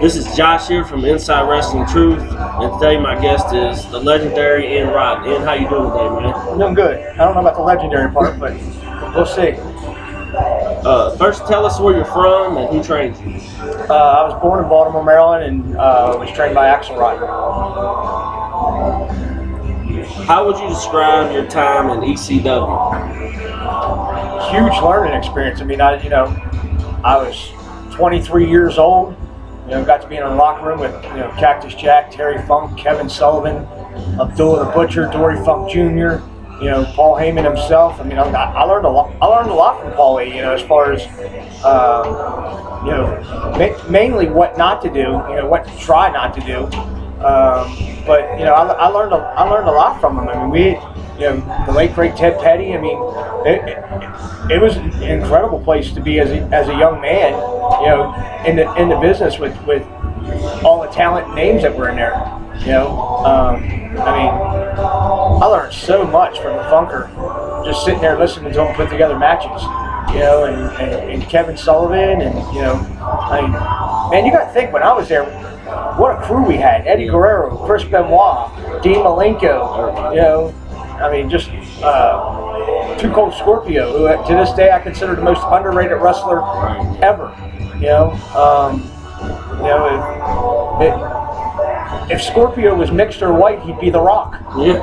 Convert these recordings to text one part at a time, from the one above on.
This is Josh here from Inside Wrestling Truth, and today my guest is the legendary Ian Rod. Ian, how you doing today, man? I'm doing good. I don't know about the legendary part, but we'll see. First, tell us where you're from and who trained you. I was born in Baltimore, Maryland, and was trained by Axelrod. How would you describe your time in ECW? Huge learning experience. I mean, I was 23 years old. Got to be in a locker room with Cactus Jack, Terry Funk, Kevin Sullivan, Abdullah the Butcher, Dory Funk Jr., Paul Heyman himself. I mean, I learned a lot. I learned a lot from Paul A. As far as mainly what not to do, what to try not to do. But I learned a lot from him. I mean, we, the late great Ted Petty. I mean, it was an incredible place to be as a young man, in the business with all the talent names that were in there. I mean, I learned so much from the Funker, just sitting there listening to him put together matches. And Kevin Sullivan, and I mean, man, you got to think when I was there, what a crew we had: Eddie Guerrero, Chris Benoit, Dean Malenko. I mean, just Too Cold Scorpio, who to this day I consider the most underrated wrestler ever. If Scorpio was mixed or white, he'd be The Rock. Yeah.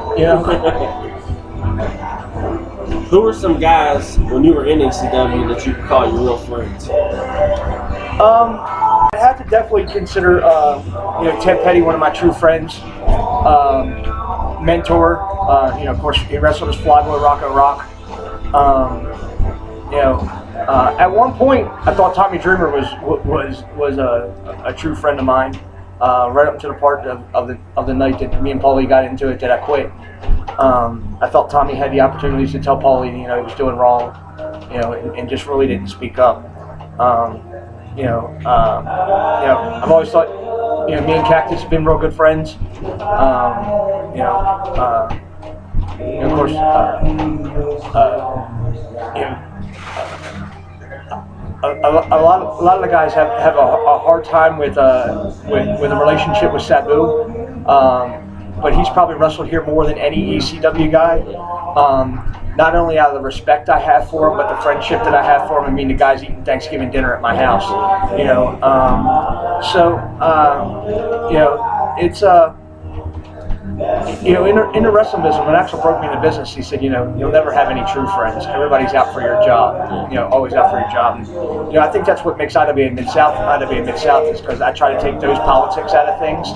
Who were some guys when you were in ECW that you could call your real friends? I have to definitely consider, Ted Petty, one of my true friends, mentor. Of course, he wrestled as Flyboy Rocco Rock. At one point, I thought Tommy Dreamer was a true friend of mine. Right up to the part of the night that me and Paulie got into it, that I quit. I felt Tommy had the opportunities to tell Paulie, he was doing wrong, and just really didn't speak up. I've always thought, me and Cactus have been real good friends. Of course, a lot of the guys have a hard time with a relationship with Sabu, but he's probably wrestled here more than any ECW guy. Not only out of the respect I have for him, but the friendship that I have for him. I mean, the guy's eating Thanksgiving dinner at my house. It's in the wrestling business, when Axel broke me in the business, he said, you'll never have any true friends. Everybody's out for your job. Always out for your job. And, I think that's what makes IWA Mid-South is because I try to take those politics out of things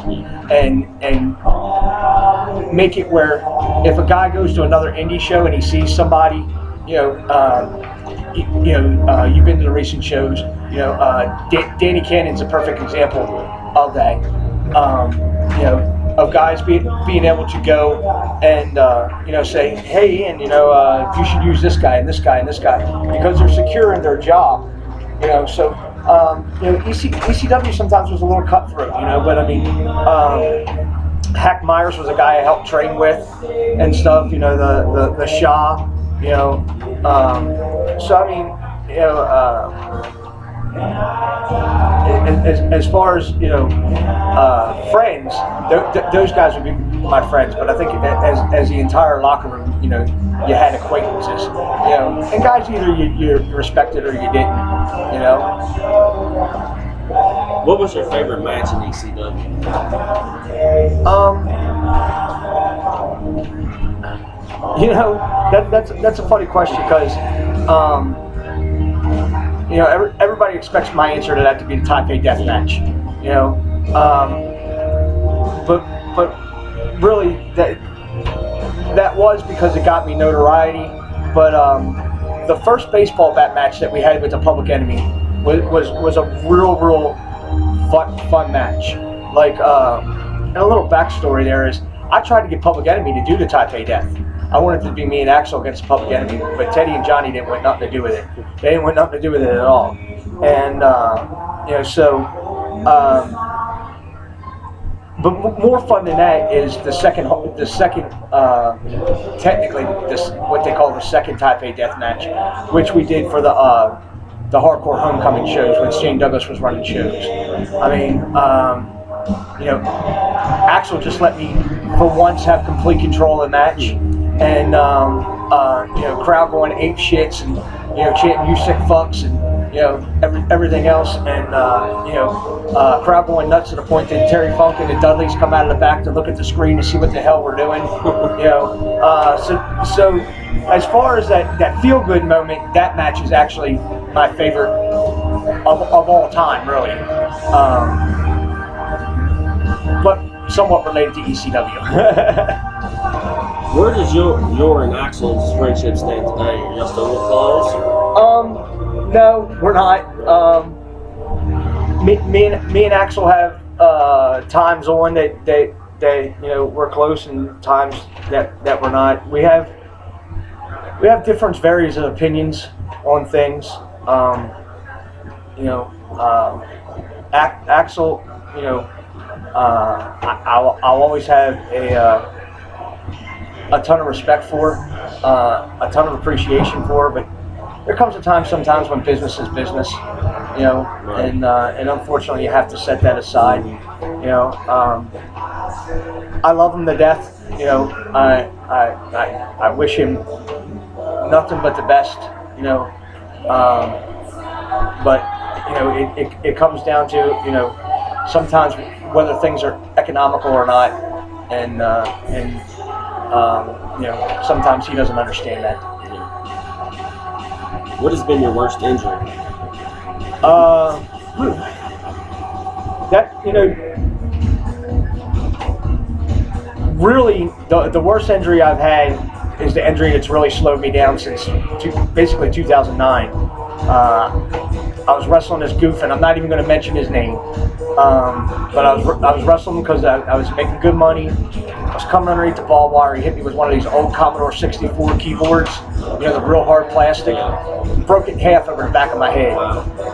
and make it where if a guy goes to another indie show and he sees somebody, you've been to the recent shows. Danny Cannon's a perfect example of that. Of guys being able to go and say, hey, Ian, you should use this guy and this guy and this guy because they're secure in their job. ECW sometimes was a little cutthroat, but I mean, Hack Myers was a guy I helped train with and stuff. The Shah. So I mean, as far as friends, those guys would be my friends. But I think as the entire locker room, you had acquaintances, and guys either you respected or you didn't, What was your favorite match in ECW? That's a funny question because. Everybody expects my answer to that to be the Taipei death match, but really that was because it got me notoriety. But the first baseball bat match that we had with the Public Enemy was a real fun match. And a little backstory there is I tried to get Public Enemy to do the Taipei death. I wanted it to be me and Axel against the Public Enemy, but Teddy and Johnny didn't want nothing to do with it. They didn't want nothing to do with it at all. And but more fun than that is the second technically what they call the second Taipei death match, which we did for the the hardcore homecoming shows when Shane Douglas was running shows. I mean, you know, Axel just let me, for once, have complete control of the match, and you know, crowd going ape shits and chanting "you sick fucks" and everything else, and crowd going nuts to the point that Terry Funk and the Dudleys come out of the back to look at the screen to see what the hell we're doing. So as far as that feel good moment, that match is actually my favorite of all time, really. But somewhat related to ECW. Where does your and Axel's friendship stand today? Are y'all still close? No, we're not. Me and Axel have times on that we're close, and times that we're not. We have different varies of opinions on things. Axel, I'll always have a ton of respect for, a ton of appreciation for, but there comes a time sometimes when business is business, and unfortunately you have to set that aside. I love him to death. I wish him nothing but the best. But it comes down to sometimes whether things are economical or not, and sometimes he doesn't understand that. What has been your worst injury? Really, the worst injury I've had is the injury that's really slowed me down since basically 2009. I was wrestling this goof, and I'm not even going to mention his name. But I was wrestling because I was making good money. I was coming underneath the ball wire. He hit me with one of these old Commodore 64 keyboards, the real hard plastic. Broke it in half over the back of my head,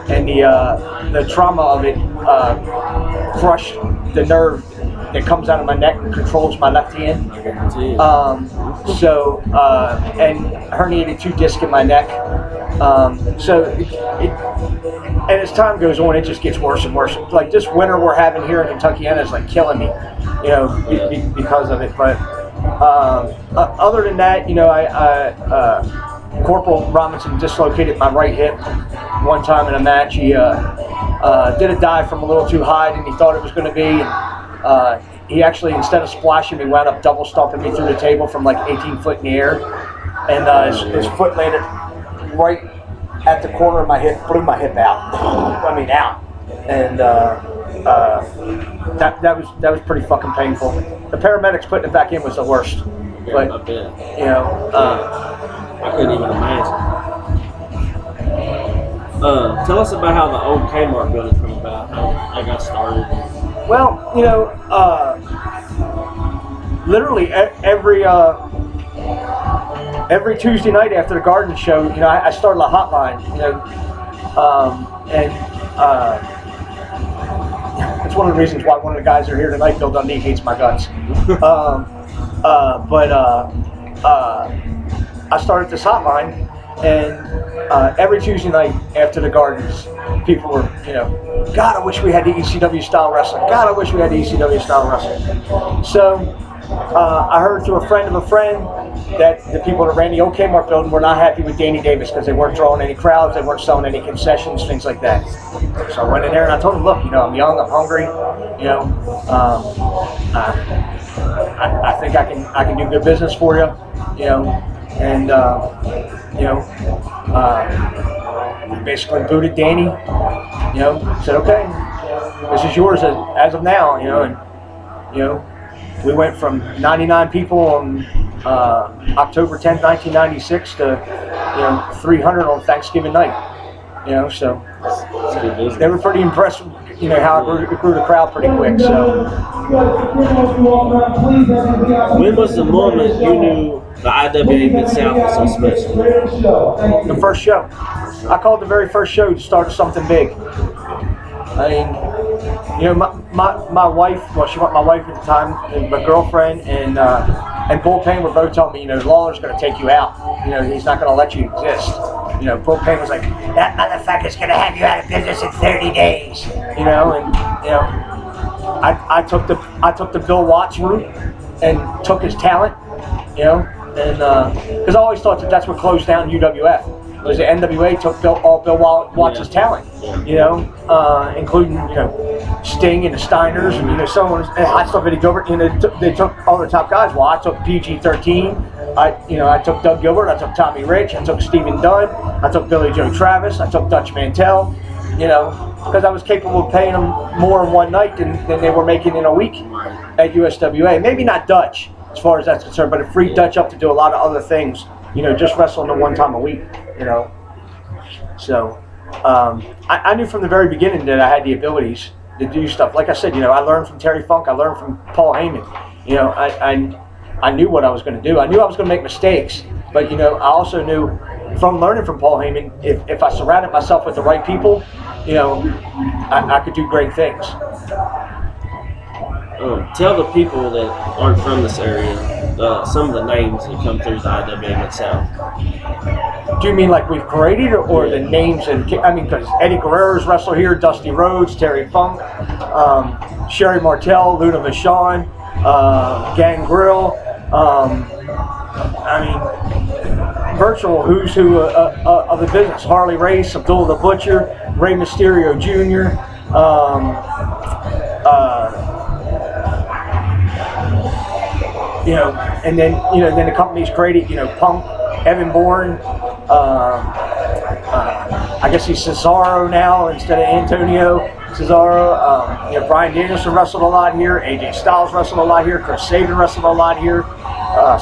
and the trauma of it crushed the nerve that comes out of my neck and controls my left hand. And herniated 2 discs in my neck. And as time goes on, it just gets worse and worse. Like this winter we're having here in Kentucky is like killing me, because of it. But other than that, Corporal Robinson dislocated my right hip one time in a match. He did a dive from a little too high than he thought it was going to be. He actually, instead of splashing me, wound up double stomping me through the table from like 18 foot in the air. And his foot landed right at the corner of my hip, blew my hip out. Out. And that was pretty fucking painful. The paramedics putting it back in was the worst. Yeah, but I couldn't even imagine. Tell us about how the old Kmart building came about, how that got started. Well, literally every Tuesday night after the Garden show, I started a hotline, it's one of the reasons why one of the guys that are here tonight, Bill Dundee, hates my guts. I started this hotline, and every Tuesday night after the Gardens, people were, God, I wish we had the ECW style wrestling. God, I wish we had the ECW style wrestling. So I heard through a friend of a friend that the people that ran the old Kmart building were not happy with Danny Davis because they weren't drawing any crowds, they weren't selling any concessions, things like that. So I went in there and I told them, look, I'm young, I'm hungry, I think I can do good business for you, and basically booted Danny, said, okay, this is yours as of now, and we went from 99 people on October 10th, 1996 to 300 on Thanksgiving night. So they were pretty impressed. How I grew the crowd pretty quick. So when was the moment you knew the IWA Mid-South was so special? The first show. I called the very first show to start something big. I mean, my wife, well, she wasn't my wife at the time, and my girlfriend and Bull Payne were both telling me, Lawler's going to take you out. He's not going to let you exist. You know, Bull Payne was like, that motherfucker's gonna have you out of business in 30 days. You know, and you know, I took the Bill Watts route and took his talent. You know, and because I always thought that's what closed down UWF. Was the NWA took all Bill Watts' talent, you know, including, you know, Sting and the Steiners and, you know, so on. And I took Eddie Gilbert, you know, they took all the top guys. Well, I took PG-13, I took Doug Gilbert, I took Tommy Rich, I took Stephen Dunn, I took Billy Joe Travis, I took Dutch Mantell, you know, because I was capable of paying them more in one night than they were making in a week at USWA. Maybe not Dutch, as far as that's concerned, but it freed Dutch up to do a lot of other things, you know, just wrestling the one time a week. You know, so I knew from the very beginning that I had the abilities to do stuff. Like I said, you know, I learned from Terry Funk. I learned from Paul Heyman. You know, I knew what I was going to do. I knew I was going to make mistakes, but you know, I also knew from learning from Paul Heyman, if I surrounded myself with the right people, you know, I could do great things. Tell the people that aren't from this area some of the names that come through the IWA Mid-South. Do you mean like we've created or the names? I mean, because Eddie Guerrero's wrestled here, Dusty Rhodes, Terry Funk, Sherry Martel, Luna Vachon, Gangrel. I mean, virtual who's who of the business. Harley Race, Abdullah the Butcher, Rey Mysterio Jr., you know, and then, you know, then the company's created, you know, Punk, Evan Bourne, I guess he's Cesaro now instead of Antonio Cesaro. You know, Bryan Danielson wrestled a lot here, AJ Styles wrestled a lot here, Chris Sabin wrestled a lot here,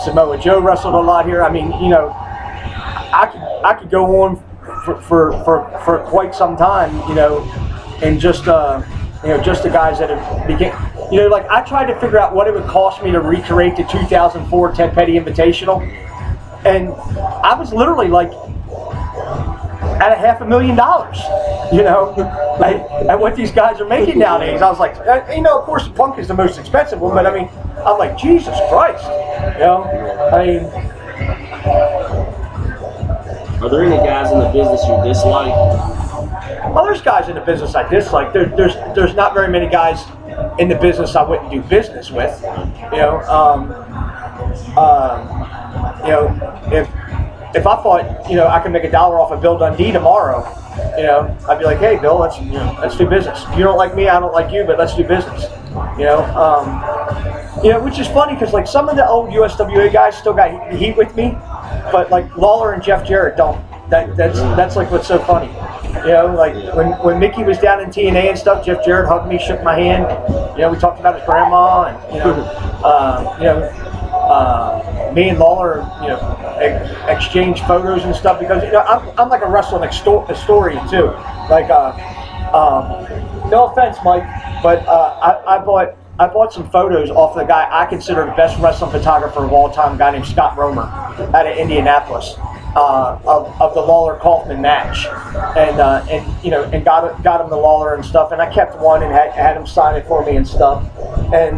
Samoa Joe wrestled a lot here. I mean, you know, I could go on for quite some time, you know, and just you know, just the guys that have became, you know, like I tried to figure out what it would cost me to recreate the 2004 Ted Petty Invitational, and I was literally like at $500,000, you know, at what these guys are making nowadays. I was like, you know, of course Punk is the most expensive one, but I mean, I'm like, Jesus Christ, you know, I mean. Are there any guys in the business you dislike? Well, there's guys in the business I dislike. There's not very many guys in the business I wouldn't do business with. You know, if I thought, you know, I could make $1 off of Bill Dundee tomorrow, you know, I'd be like, hey, Bill, let's do business. You don't like me, I don't like you, but let's do business. You know, which is funny because like some of the old USWA guys still got heat with me, but like Lawler and Jeff Jarrett don't. That's like what's so funny. You know, like when Mickey was down in TNA and stuff, Jeff Jarrett hugged me, shook my hand. You know, we talked about his grandma, and me and Lawler, you know, exchanged photos and stuff because, you know, I'm like a wrestling historian too. Like, no offense, Mike, but I bought some photos off the guy I consider the best wrestling photographer of all time, a guy named Scott Romer out of Indianapolis. Of the Lawler Kaufman match, and you know, and got him the Lawler and stuff, and I kept one and had him sign it for me and stuff, and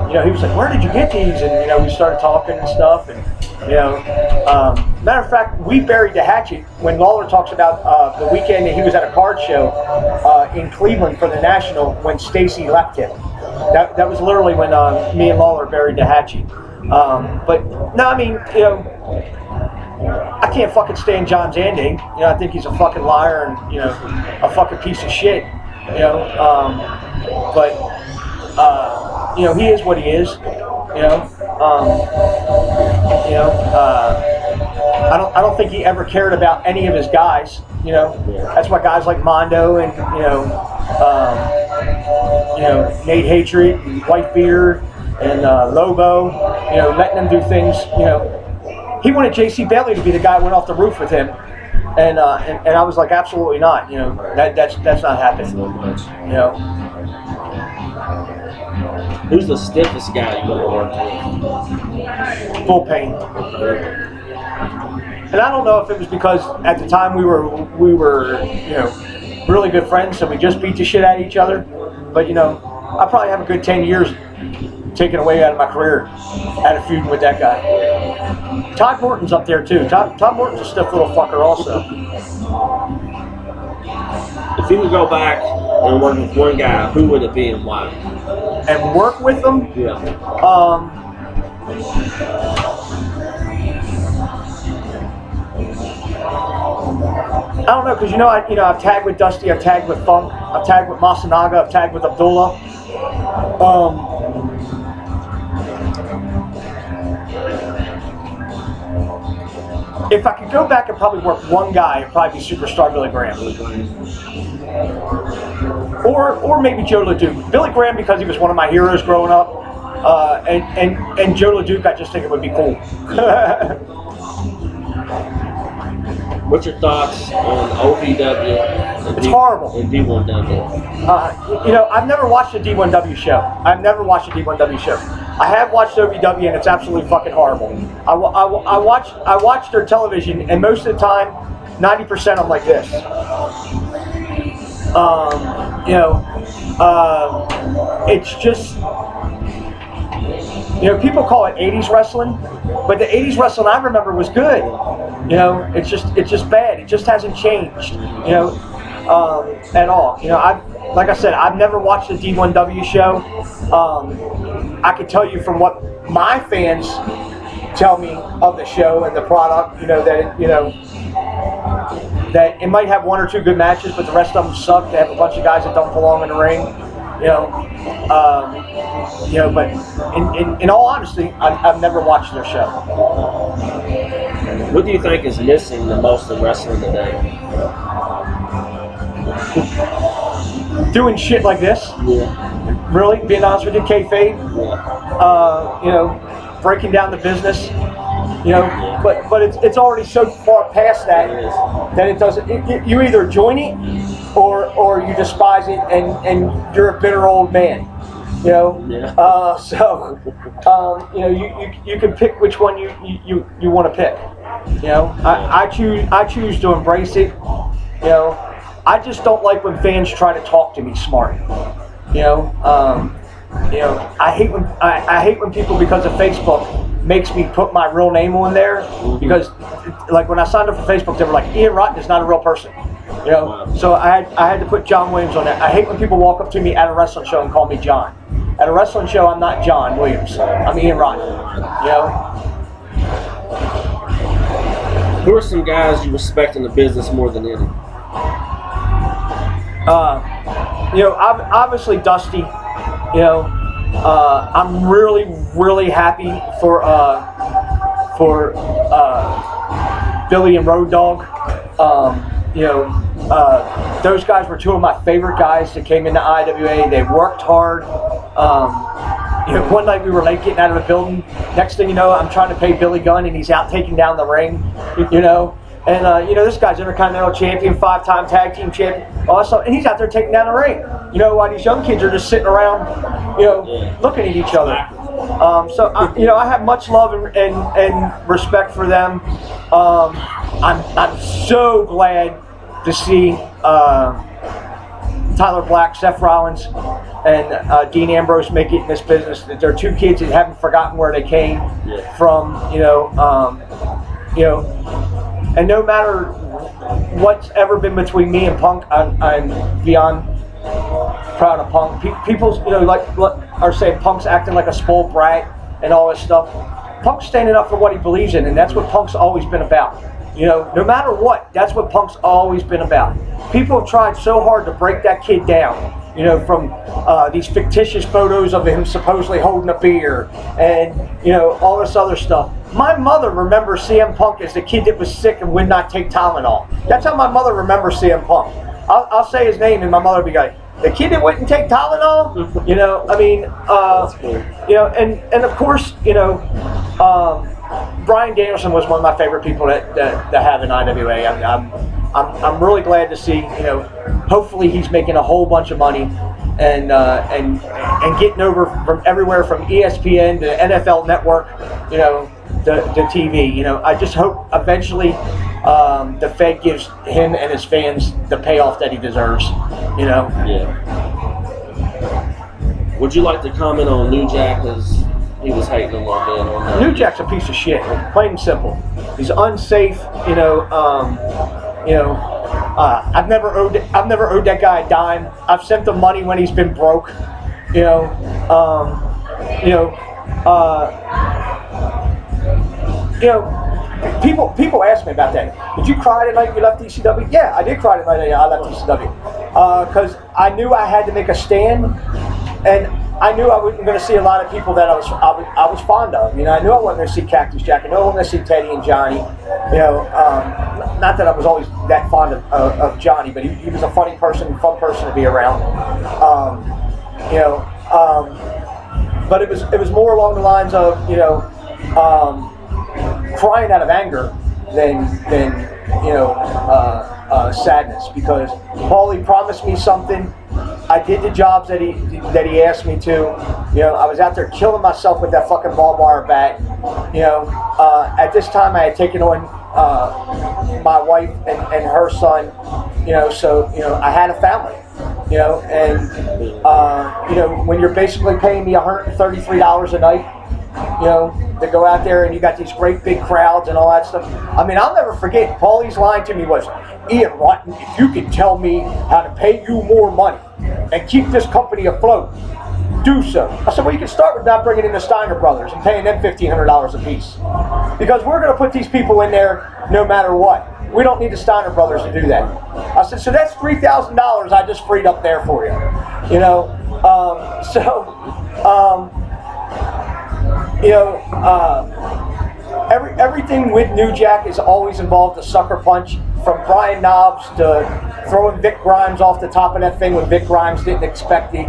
you know, he was like, where did you get these? And you know, we started talking and stuff, and you know, matter of fact, we buried the hatchet when Lawler talks about the weekend that he was at a card show in Cleveland for the National when Stacy left him. That was literally when me and Lawler buried the hatchet. But no, I mean, you know, I can't fucking stand John Zanding. You know, I think he's a fucking liar and, you know, a fucking piece of shit. You know, but you know, he is what he is. You know, I don't think he ever cared about any of his guys. You know, that's why guys like Mondo and you know, Nate Hatred and Whitebeard and Lobo. You know, letting them do things. You know. He wanted J.C. Bailey to be the guy who went off the roof with him, and I was like, absolutely not. You know, that's not happening. You know, who's the stiffest guy you want to work with? Bull Payne. And I don't know if it was because at the time we were you know, really good friends, so we just beat the shit out of each other. But you know, I probably have a good 10 years taken away out of my career, out of feuding with that guy. Todd Morton's up there too. Todd Morton's a stiff little fucker also. If you could go back and work with one guy, who would it be and why? And work with them? Yeah. I don't know, because I've tagged with Dusty, I've tagged with Funk, I've tagged with Masanaga, I've tagged with Abdullah. If I could go back and probably work one guy, it'd probably be Superstar Billy Graham. Or maybe Joe LeDuc. Billy Graham because he was one of my heroes growing up. And Joe LeDuc, I just think it would be cool. What's your thoughts on OVW? It's horrible. And D1W. I've never watched a D1W show. I've never watched a D1W show. I have watched OVW, and it's absolutely fucking horrible. I watch their television, and most of the time, 90% I'm like this. It's just, people call it 80s wrestling, but the 80s wrestling I remember was good. It's just bad. It just hasn't changed, at all. Like I said, I've never watched a D1W show. I can tell you from what my fans tell me of the show and the product, that it might have one or two good matches, but the rest of them suck. They have a bunch of guys that don't belong in the ring, but in all honesty, I've never watched their show. What do you think is missing the most in wrestling today? Doing shit like this. Yeah. Really, being honest with you, kayfabe. Yeah. Breaking down the business. But it's already so far past that it doesn't. You either join it or you despise it and you're a bitter old man. Yeah. You can pick which one you want to pick. I choose to embrace it. I just don't like when fans try to talk to me smart. I hate when people, because of Facebook, makes me put my real name on there, because like when I signed up for Facebook, they were like, Ian Rotten is not a real person. So I had to put John Williams on that. I hate when people walk up to me at a wrestling show and call me John. At a wrestling show, I'm not John Williams. I'm Ian Rotten. Who are some guys you respect in the business more than any? Obviously Dusty. I'm really, really happy for Billy and Road Dogg. Those guys were two of my favorite guys that came into IWA. They worked hard. One night we were late getting out of the building. Next thing you know, I'm trying to pay Billy Gunn, and he's out taking down the ring. And this guy's Intercontinental Champion, 5-time Tag Team Champion, all that stuff, and he's out there taking down the ring. While these young kids are just sitting around, looking at each other. I have much love and respect for them. I'm so glad to see Tyler Black, Seth Rollins, and Dean Ambrose make it in this business. That they're two kids that haven't forgotten where they came from. And no matter what's ever been between me and Punk, I'm beyond proud of Punk. People, are saying Punk's acting like a spoiled brat and all this stuff. Punk's standing up for what he believes in, and that's what Punk's always been about. No matter what, that's what Punk's always been about. People have tried so hard to break that kid down, from these fictitious photos of him supposedly holding a beer and, all this other stuff. My mother remembers CM Punk as the kid that was sick and would not take Tylenol. That's how my mother remembers CM Punk. I'll say his name and my mother will be like, the kid that wouldn't take Tylenol? And of course, Bryan Danielson was one of my favorite people that have in IWA. I'm really glad to see, hopefully he's making a whole bunch of money and getting over from everywhere from ESPN to NFL Network, to TV. I just hope eventually the Fed gives him and his fans the payoff that he deserves. Yeah. Would you like to comment on New Jack? As he was hating a little bit on that. New Jack's a piece of shit, plain and simple. He's unsafe. I've never owed that guy a dime. I've sent him money when he's been broke. People ask me about that. Did you cry the night you left ECW? Yeah, I did cry the night I left ECW because I knew I had to make a stand, and I knew I wasn't going to see a lot of people that I was fond of. I knew I wasn't going to see Cactus Jack. I knew I wasn't going to see Teddy and Johnny. Not that I was always that fond of Johnny, but he was a funny person, fun person to be around. But it was more along the lines of crying out of anger than sadness, because Paulie promised me something. I did the jobs that he asked me to. I was out there killing myself with that fucking barbed wire bat. At this time I had taken on my wife and her son. So I had a family. When you're basically paying me $133 a night, to go out there and you got these great big crowds and all that stuff. I mean, I'll never forget, Paulie's line to me was, Ian Rotten, if you can tell me how to pay you more money and keep this company afloat, do so. I said, well, you can start with not bringing in the Steiner brothers and paying them $1,500 a piece. Because we're going to put these people in there no matter what. We don't need the Steiner brothers to do that. I said, so that's $3,000 I just freed up there for you. Everything with New Jack has always involved a sucker punch, from Brian Knobs to throwing Vic Grimes off the top of that thing when Vic Grimes didn't expect it.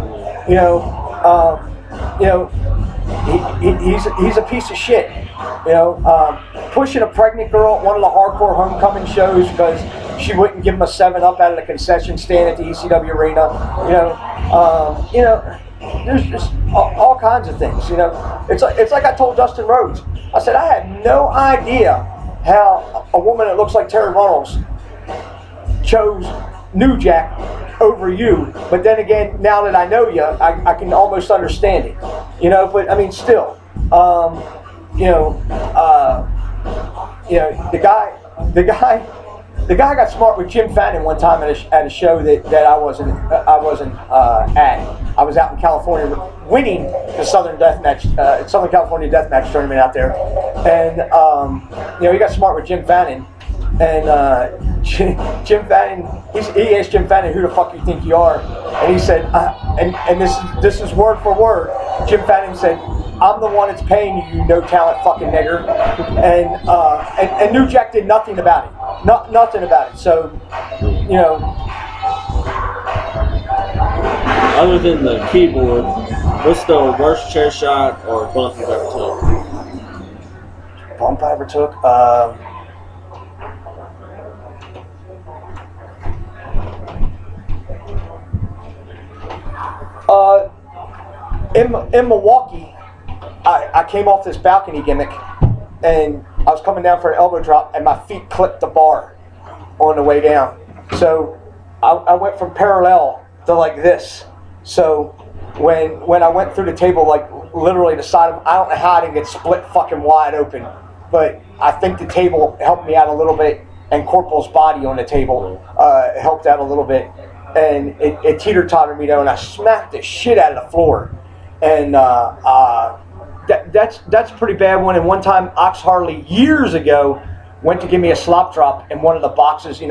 He's a piece of shit. Pushing a pregnant girl at one of the hardcore homecoming shows because she wouldn't give him a 7-Up out of the concession stand at the ECW arena. There's just all kinds of things. It's like I told Dustin Rhodes. I said, I had no idea how a woman that looks like Terry Runnels chose New Jack over you. But then again, now that I know you, I can almost understand it. But I mean, still, the guy got smart with Jim Fannin one time at a show that I wasn't at. I was out in California winning the Southern California Deathmatch tournament out there, and he got smart with Jim Fannin, and Jim Fannin, he asked Jim Fannin, who the fuck you think you are, and he said, and this is word for word. Jim Fannin said, I'm the one that's paying you, you no talent fucking nigger, and New Jack did nothing about it. Nothing about it. So, Other than the keyboard, what's the worst chair shot or bump you've ever took? Bump I ever took? In Milwaukee, I came off this balcony gimmick, and I was coming down for an elbow drop, and my feet clipped the bar on the way down. So I went from parallel to like this. So when I went through the table, like literally the side of, I don't know how I didn't get split fucking wide open, but I think the table helped me out a little bit, and Corporal's body on the table helped out a little bit, and it teeter-tottered me down, and I smacked the shit out of the floor, and that's a pretty bad one. And one time, Ox Harley years ago went to give me a slop drop in one of the boxes. We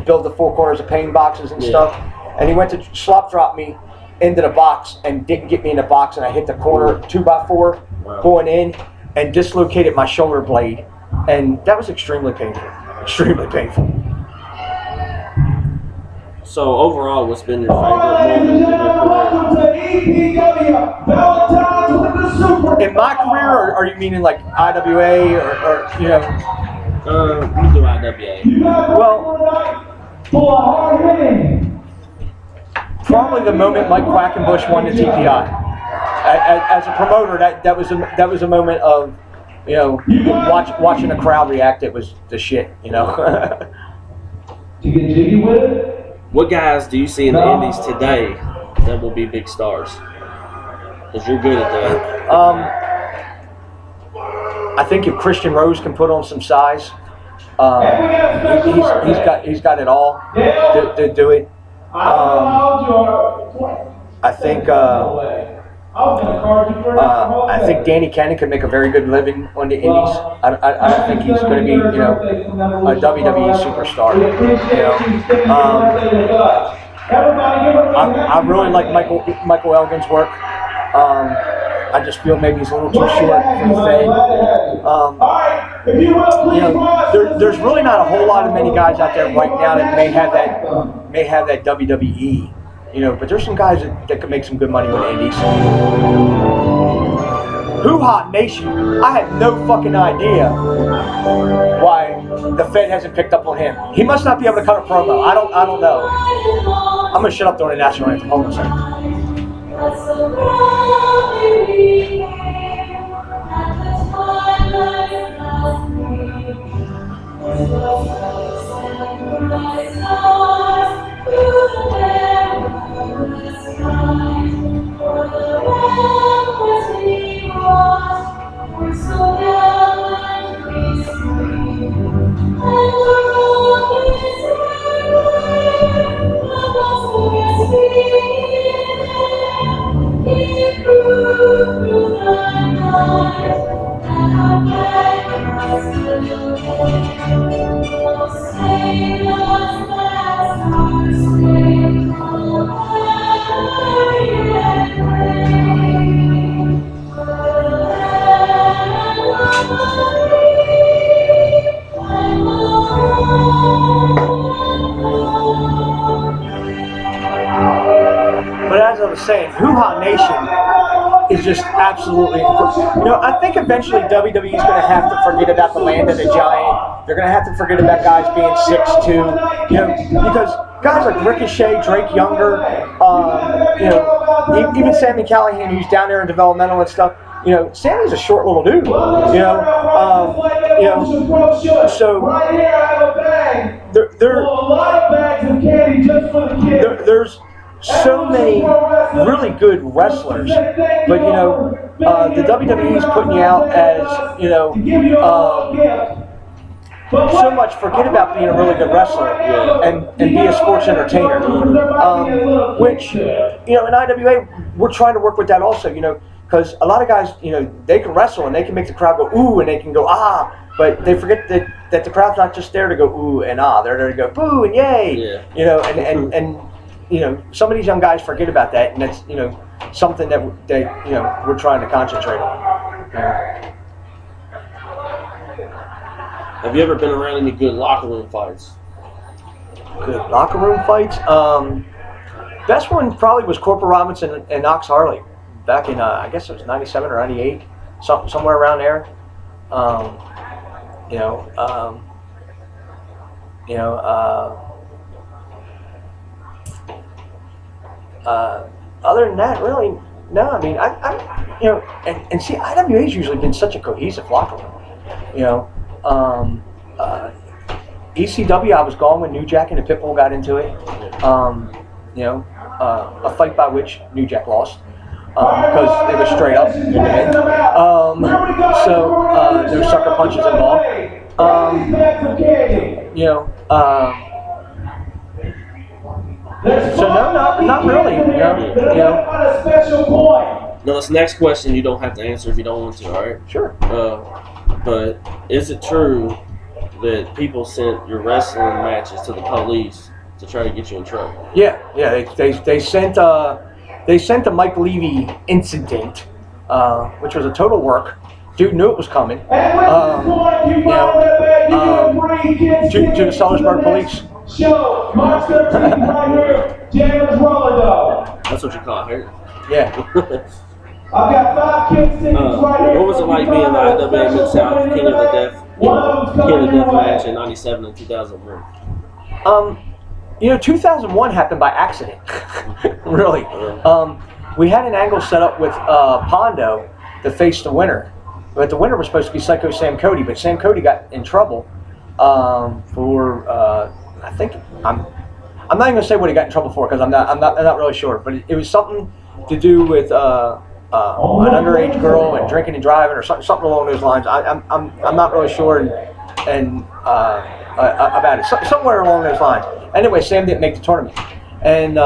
build the four corners of pain boxes and stuff, and he went to slop drop me into the box and didn't get me in the box, and I hit the corner 2x4 going in and dislocated my shoulder blade, and that was extremely painful. Extremely painful. So overall, what's been your favorite moment in your career? In my career, or are you meaning like IWA or you do IWA. Well, probably the moment Mike Quackenbush won the TPI. As a promoter, that was a moment of, watching a crowd react. It was the shit, What guys do you see in the Indies today that will be big stars? Because you're good at that. I think if Christian Rose can put on some size, he's got it all to do it. I think Danny Cannon could make a very good living on the Indies. I don't think he's going to be, a WWE superstar. I really like Michael Elgin's work. I just feel maybe he's a little too short for the thing. There's really not a whole lot of many guys out there right now that may have that WWE. But there's some guys that could make some good money with the Indies. Hoo Ha Nation, I have no fucking idea why the Fed hasn't picked up on him. He must not be able to cut a promo. I don't know. I'm gonna shut up during the national anthem. Hold on a second. But as I was saying, Hoo Ha Nation is just absolutely incredible. I think eventually WWE is going to have to forget about the land of the giant. They're going to have to forget about guys being 6'2", because guys like Ricochet, Drake Younger, even Sami Callihan, who's down there in developmental and stuff. Sammy's a short little dude. So there's so many really good wrestlers, but the WWE is putting you out as so much. Forget about being a really good wrestler and be a sports entertainer, which in IWA we're trying to work with that also. Because a lot of guys, they can wrestle and they can make the crowd go ooh and they can go ah, but they forget that the crowd's not just there to go ooh and ah, they're there to go boo and yay. And some of these young guys forget about that, and that's something that we're trying to concentrate on. Have you ever been around any good locker room fights? Good locker room fights. Best one probably was Corporal Robinson and Knox Harley back in I guess it was '97 or '98, somewhere around there. Other than that, really, no. I mean, and see, IWA's usually been such a cohesive locker room. ECW, I was gone when New Jack and the Pitbull got into it. A fight by which New Jack lost because it was straight up in the head. So there were sucker punches involved. So no, not really. Now this next question you don't have to answer if you don't want to. All right. Sure. But is it true that people sent your wrestling matches to the police to try to get you in trouble? Yeah. They sent the Mike Levy incident, which was a total work. Dude knew it was coming. To the Sellersburg police. That's what you call it, right? Yeah. I've got 5 kids sitting right here. What was it like being the IWA Mid-South King of the Death match in '97 and 2001? 2001 happened by accident. Really. We had an angle set up with Pondo to face the winner, but the winner was supposed to be Psycho Sam Cody, but Sam Cody got in trouble for I think I'm not even gonna say what he got in trouble for because I'm not really sure, but it was something to do with an underage girl and drinking and driving or something along those lines. I'm not really sure and about it. Somewhere along those lines. Anyway, Sam didn't make the tournament, and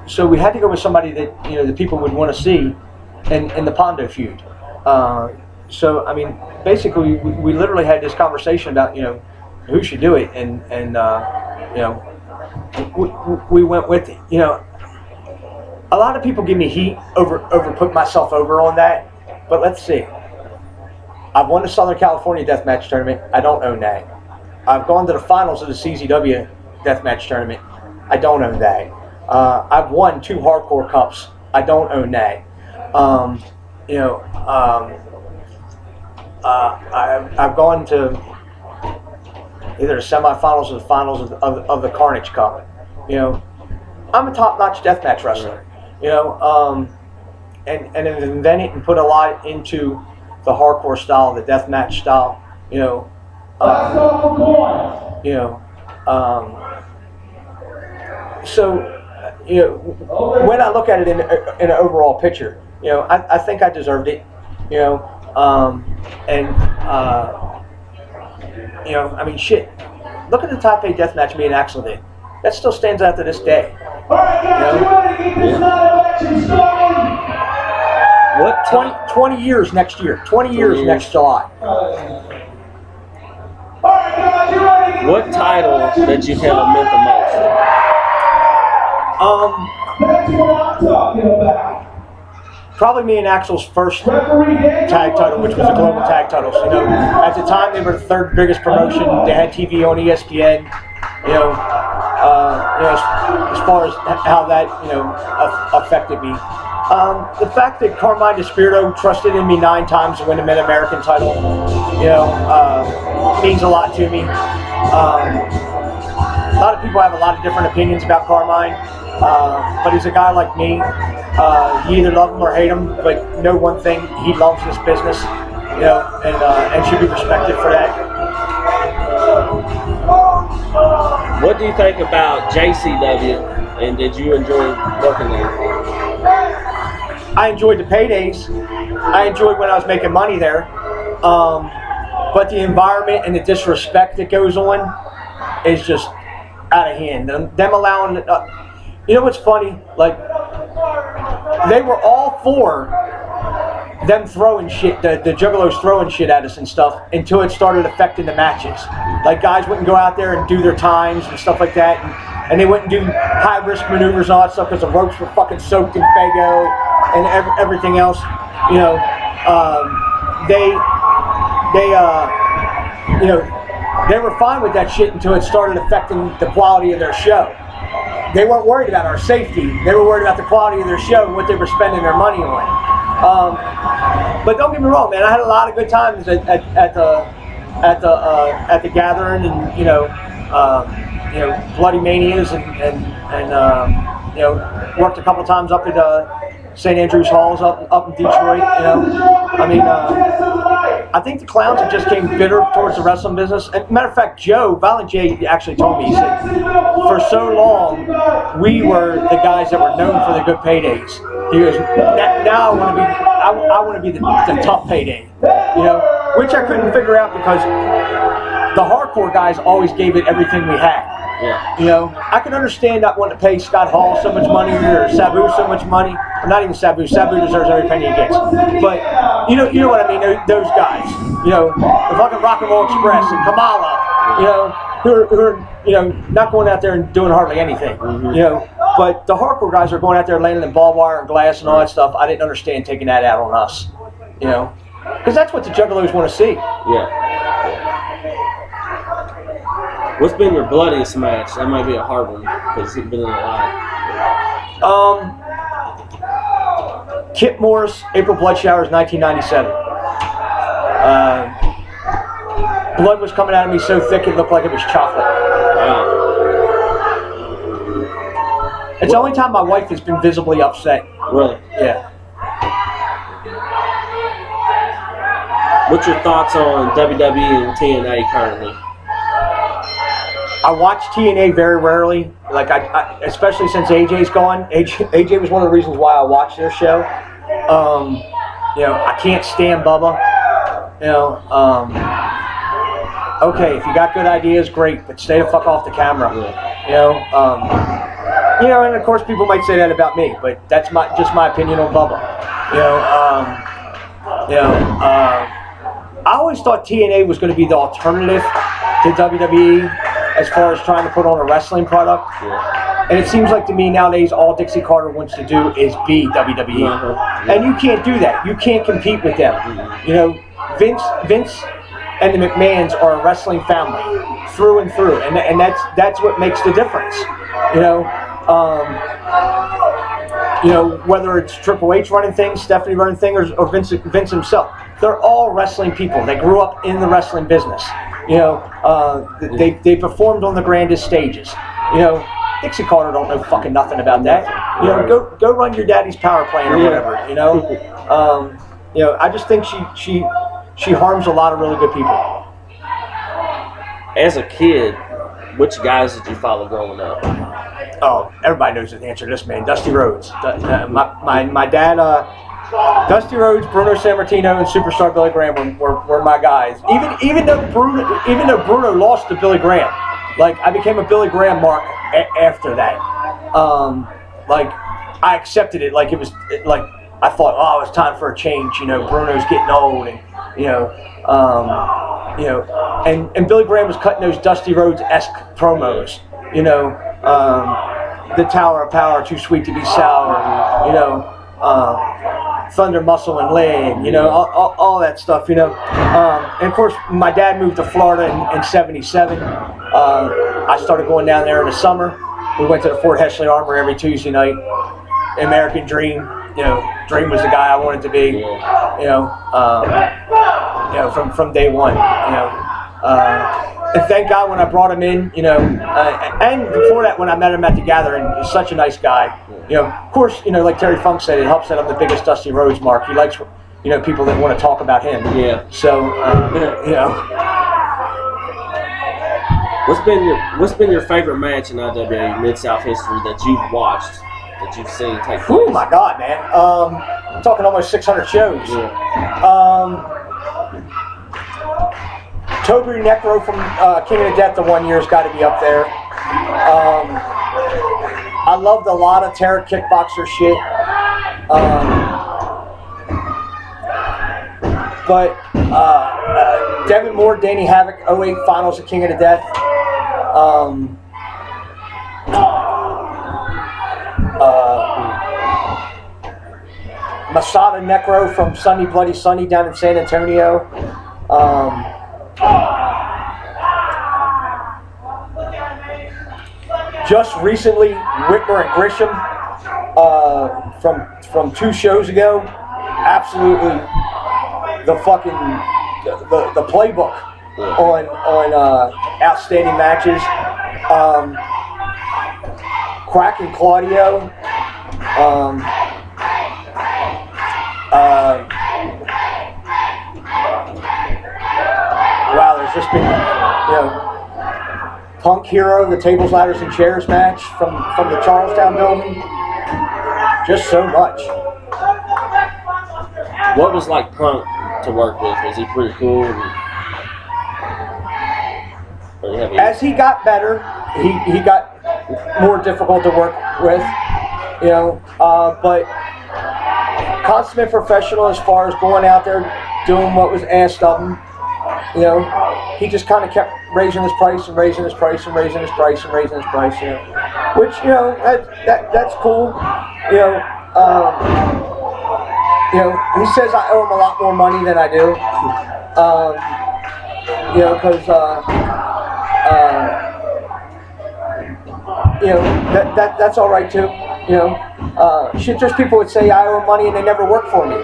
so we had to go with somebody that the people would want to see in the Pondo feud. So I mean, basically, we literally had this conversation about who should do it, and we went with it. A lot of people give me heat over putting myself over on that, but let's see. I've won the Southern California Deathmatch Tournament. I don't own that. I've gone to the finals of the CZW Deathmatch Tournament. I don't own that. I've won 2 Hardcore Cups. I don't own that. I've gone to either the semifinals or the finals of the Carnage Cup. I'm a top-notch deathmatch wrestler. And have invented and put a lot into the hardcore style, the deathmatch style. So when I look at it in an overall picture, I think I deserved it. I mean, shit. Look at the top 8 deathmatch me and Axel did. That still stands out to this day. All right, guys, you ready to get this night election started? What 20 years next year? 20 years next July. All right, guys, you ready to get What title that you held meant the most? That's what I'm talking about. Probably me and Axel's first Referee Dan tag title, which was the global tag titles. At the time they were the 3rd biggest promotion. They had TV on ESPN. As far as how that affected me. The fact that Carmine DeSpirito trusted in me 9 times to win the Mid-American title, means a lot to me. A lot of people have a lot of different opinions about Carmine, but he's a guy like me. You either love him or hate him, but know one thing: he loves this business, and should be respected for that. What do you think about JCW, and did you enjoy working there? I enjoyed the paydays. I enjoyed when I was making money there. But the environment and the disrespect that goes on is just out of hand. Them allowing, what's funny? Like, they were all for them throwing shit, the Juggalos throwing shit at us and stuff, until it started affecting the matches. Like, guys wouldn't go out there and do their times and stuff like that, and they wouldn't do high-risk maneuvers and all that stuff because the ropes were fucking soaked in Fago and everything else. They were fine with that shit until it started affecting the quality of their show. They weren't worried about our safety. They were worried about the quality of their show and what they were spending their money on. But don't get me wrong, man. I had a lot of good times at the gathering, and Bloody Manias, and worked a couple times up at St. Andrews Halls up in Detroit. I think the clowns have just came bitter towards the wrestling business. And matter of fact, Violent J actually told me, he said, for so long, we were the guys that were known for the good paydays. He goes, now I want to be the tough payday, which I couldn't figure out because the hardcore guys always gave it everything we had. Yeah. I can understand not wanting to pay Scott Hall so much money or Sabu so much money. Or not even Sabu. Sabu deserves every penny he gets. But you know what I mean. Those guys. The fucking Rock and Roll Express and Kamala. Who are not going out there and doing hardly anything. But the hardcore guys are going out there landing in barbed wire and glass and all that stuff. I didn't understand taking that out on us. Because that's what the Juggalos want to see. Yeah. What's been your bloodiest match? That might be a hard one because you've been in a lot. Kip Morris, April Blood Showers, 1997. Blood was coming out of me so thick it looked like it was chocolate. Wow. It's the only time my wife has been visibly upset. Really? Yeah. What's your thoughts on WWE and TNA currently? I watch TNA very rarely, like I especially since AJ's gone. AJ was one of the reasons why I watched their show. You know, I can't stand Bubba. You know, okay, if you got good ideas, great, but stay the fuck off the camera. You know, and of course people might say that about me, but that's just my opinion on Bubba. I always thought TNA was going to be the alternative to WWE as far as trying to put on a wrestling product. And it seems like to me nowadays all Dixie Carter wants to do is be WWE. And you can't do that. You can't compete with them. You know, Vince and the McMahons are a wrestling family through and through, and that's what makes the difference. You know, whether it's Triple H running things, Stephanie running things, or Vince himself, they're all wrestling people. They grew up in the wrestling business. You know, they performed on the grandest stages. You know, Dixie Carter don't know fucking nothing about that. You know, go run your daddy's power plant or whatever. You know, I just think she harms a lot of really good people. As a kid, which guys did you follow growing up? Oh, everybody knows the answer to this, man. Dusty Rhodes. My dad, Dusty Rhodes, Bruno Sammartino, and Superstar Billy Graham were my guys. Even though Bruno lost to Billy Graham, like I became a Billy Graham mark after that. Like I accepted it. Like it was like I thought, oh, it's time for a change. You know, Bruno's getting old, and and Billy Graham was cutting those Dusty Rhodes-esque promos. You know, the Tower of Power, too sweet to be sour. You know, Thunder Muscle and Leg. You know, all that stuff. You know, and of course, my dad moved to Florida in '77. I started going down there in the summer. We went to the Fort Hesley Armory every Tuesday night. American Dream. You know, Dream was the guy I wanted to be. From day one. And thank God when I brought him in, and before that when I met him at the Gathering, he's such a nice guy. Of course, like Terry Funk said, it helps that I'm the biggest Dusty Rhodes mark. He likes, people that want to talk about him. Yeah. So, What's been your favorite match in IWA Mid-South history that you've watched, that you've seen take place? Oh my God, man! I'm talking almost 600 shows. Yeah. Toby Necro from King of the Death the 1 year's got to be up there. I loved a lot of Terror Kickboxer shit. But Devin Moore, Danny Havoc, 08 Finals of King of the Death. Masada Necro from Sunday Bloody Sunday down in San Antonio. Just recently, Whitmer and Grisham from 2 shows ago. Absolutely, the playbook on outstanding matches. Quack and Claudio. Wow, there's just been, Punk Hero, the Tables, Ladders, and Chairs match from the Charlestown building. Just so much. What was like Punk to work with? Was he pretty cool? As he got better, he got more difficult to work with, but consummate professional as far as going out there doing what was asked of him. He just kind of kept raising his price and raising his price and raising his price and raising his price, which, that's cool. He says I owe him a lot more money than I do, because, that's all right too, shit, there's people that say I owe him money and they never work for me.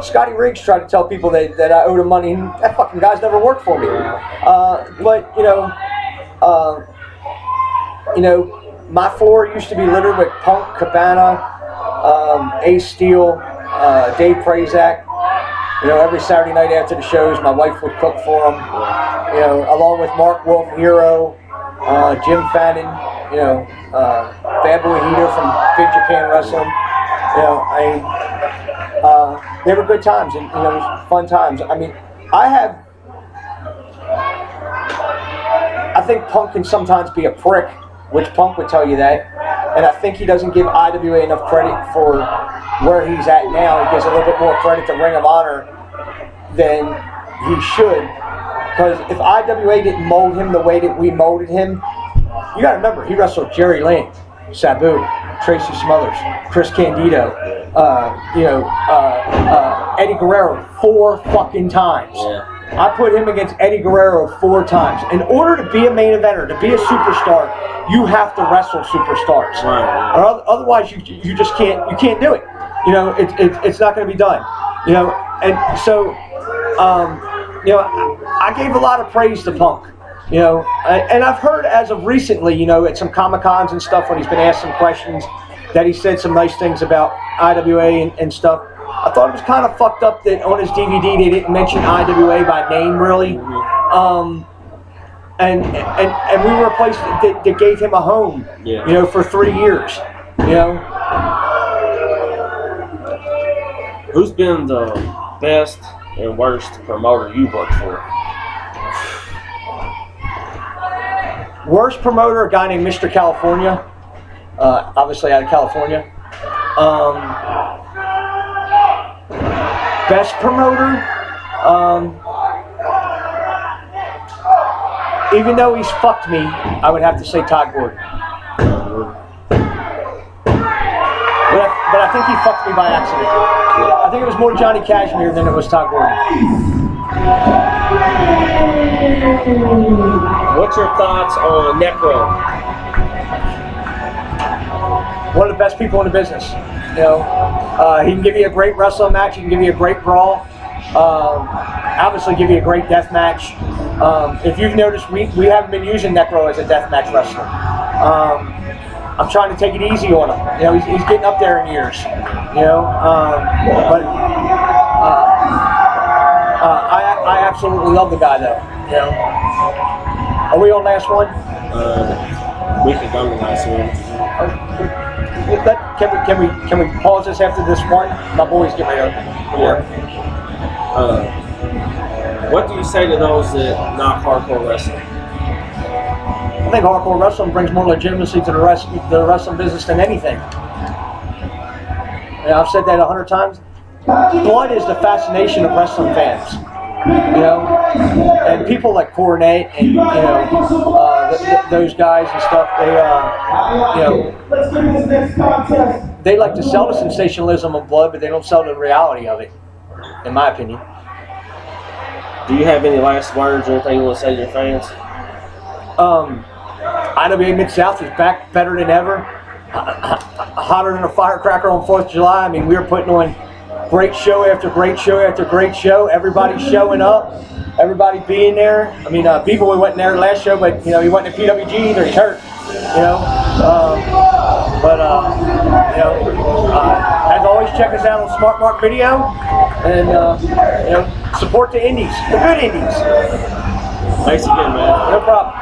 Scotty Riggs tried to tell people that I owed him money, and that fucking guy's never worked for me. But my floor used to be littered with Punk, Cabana, Ace Steel, Dave Prazak. Every Saturday night after the shows, my wife would cook for them. Along with Mark Wolf, Hero, Jim Fannin, Bad Boy Heater from Big Japan Wrestling. know, they were good times, and it was fun times. I mean, I think Punk can sometimes be a prick, which Punk would tell you that, and I think he doesn't give IWA enough credit for where he's at now. He gives a little bit more credit to Ring of Honor than he should, because if IWA didn't mold him the way that we molded him, you got to remember, he wrestled Jerry Lynn, Sabu, Tracy Smothers, Chris Candido, Eddie Guerrero 4 fucking times. Yeah. I put him against Eddie Guerrero 4 times. In order to be a main eventer, to be a superstar, you have to wrestle superstars. Right. Or otherwise, you just can't. You can't do it. It's not going to be done. And so, I gave a lot of praise to Punk. And I've heard as of recently, at some Comic-Cons and stuff, when he's been asked some questions, that he said some nice things about IWA and stuff. I thought it was kind of fucked up that on his DVD they didn't mention IWA by name, really. And we were a place that gave him a home, for 3 years. Who's been the best and worst promoter you've worked for? Worst promoter, a guy named Mr. California, obviously out of California. Best promoter, even though he's fucked me, I would have to say Todd Gordon. But I think he fucked me by accident. I think it was more Johnny Cashmere than it was Todd Gordon. What's your thoughts on Necro? One of the best people in the business. He can give you a great wrestling match. He can give you a great brawl. Obviously, give you a great death match. If you've noticed, we haven't been using Necro as a death match wrestler. I'm trying to take it easy on him. He's getting up there in years. But I absolutely love the guy, though. Are we on last one? We can go to the last one. Can we pause this after this one? My boys get ready to open. Yeah. What do you say to those that knock hardcore wrestling? I think hardcore wrestling brings more legitimacy to the wrestling business than anything. I've said that 100 times. Blood is the fascination of wrestling fans. And people like Coronet and those guys and stuff, they like to sell the sensationalism of Blood, but they don't sell the reality of it, in my opinion. Do you have any last words or anything you want to say to your fans? IWA Mid-South is back better than ever, hotter than a firecracker on 4th of July. I mean, we were putting on great show after great show after great show. Everybody showing up, everybody being there. I mean, B-Boy wasn't there last show, but he wasn't at PWG either. He's hurt. As always, check us out on Smart Mark Video, and support the indies, the good indies. Thanks again, man. No problem.